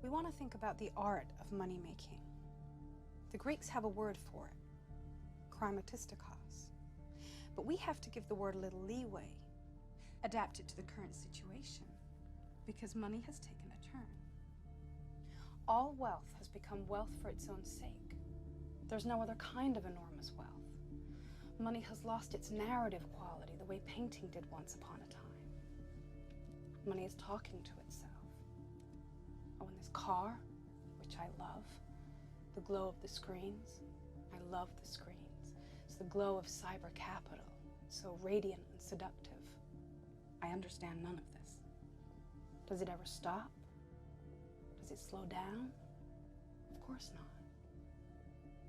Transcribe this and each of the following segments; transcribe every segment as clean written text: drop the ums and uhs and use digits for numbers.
We want to think about the art of money-making. The Greeks have a word for it, chromatistikos. But we have to give the word a little leeway, adapt it to the current situation, because money has taken a turn. All wealth has become wealth for its own sake. There's no other kind of enormous wealth. Money has lost its narrative quality the way painting did once upon a time. Money is talking to itself. Oh, and this car, which I love, the glow of the screens. I love the screens. It's the glow of cyber capital, so radiant and seductive. I understand none of this. Does it ever stop? Does it slow down? Of course not.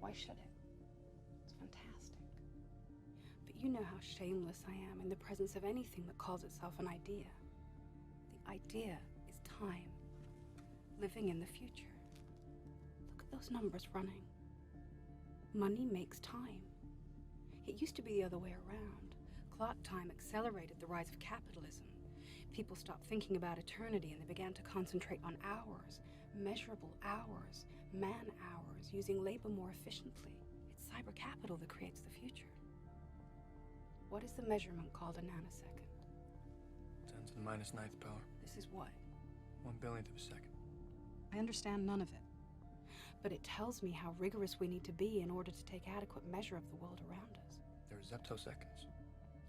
Why should it? It's fantastic. But you know how shameless I am in the presence of anything that calls itself an idea. The idea is time, living in the future. Look at those numbers running. Money makes time. It used to be the other way around. Clock time accelerated the rise of capitalism. People stopped thinking about eternity and they began to concentrate on hours, measurable hours, man hours, using labor more efficiently. It's cyber capital that creates the future. What is the measurement called a nanosecond? 10 to the minus ninth power. This is what? 1/1000th of a second. I understand none of it. But it tells me how rigorous we need to be in order to take adequate measure of the world around us. There are zeptoseconds.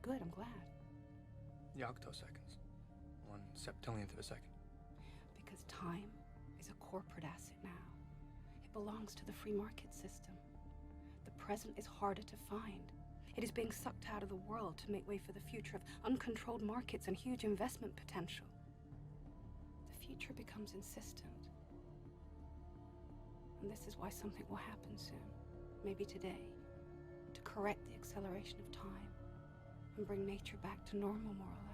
Good, I'm glad. The octoseconds. 1/septillionth of a second. Because time is a corporate asset now. It belongs to the free market system. The present is harder to find. It is being sucked out of the world to make way for the future of uncontrolled markets and huge investment potential. The future becomes insistent. And this is why something will happen soon, maybe today, to correct the acceleration of time and bring nature back to normal, more or less.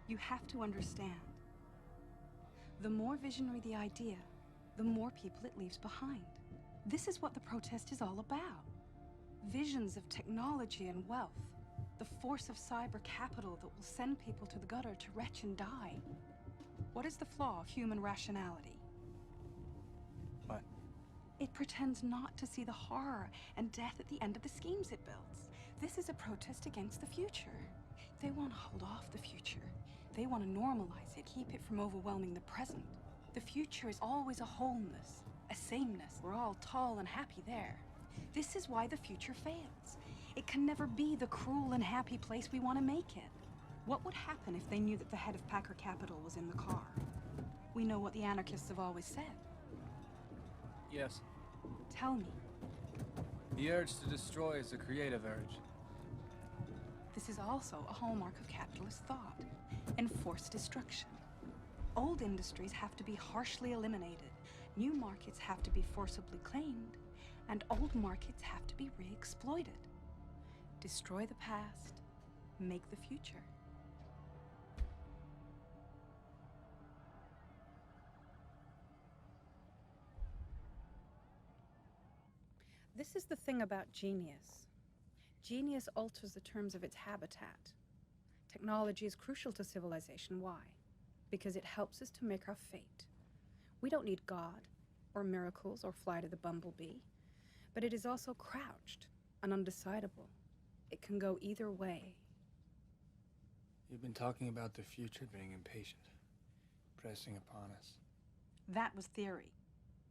You have to understand, the more visionary the idea, the more people it leaves behind. This is what the protest is all about. Visions of technology and wealth, the force of cyber capital that will send people to the gutter to retch and die. What is the flaw of human rationality? What? It pretends not to see the horror and death at the end of the schemes it builds. This is a protest against the future. They want to hold off the future. They want to normalize it, keep it from overwhelming the present. The future is always a wholeness, a sameness. We're all tall and happy there. This is why the future fails. It can never be the cruel and happy place we want to make it. What would happen if they knew that the head of Packer Capital was in the car? We know what the anarchists have always said. Yes. Tell me. The urge to destroy is a creative urge. This is also a hallmark of capitalist thought, enforced destruction. Old industries have to be harshly eliminated, new markets have to be forcibly claimed, and old markets have to be re-exploited. Destroy the past, make the future. This is the thing about genius. Genius alters the terms of its habitat. Technology is crucial to civilization. Why? Because it helps us to make our fate. We don't need God, or miracles, or fly to the bumblebee. But it is also crouched and undecidable. It can go either way. You've been talking about the future being impatient, pressing upon us. That was theory.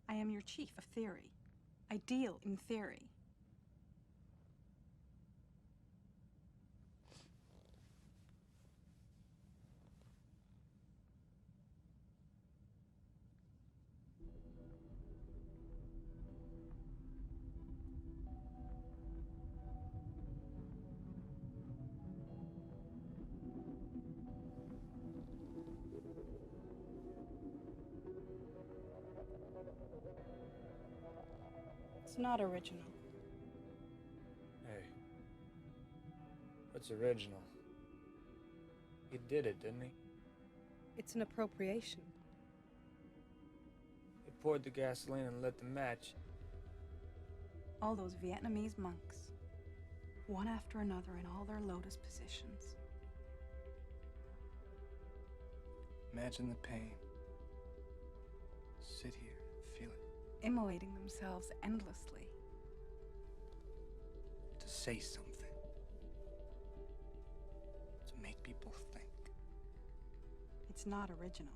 I am your chief of theory. I deal in theory. It's not original. Hey. What's original? He did it, didn't he? It's an appropriation. He poured the gasoline and lit the match. All those Vietnamese monks, one after another in all their lotus positions. Imagine the pain. Sit here, feel it. Immolating themselves endlessly. To say something. To make people think. It's not original.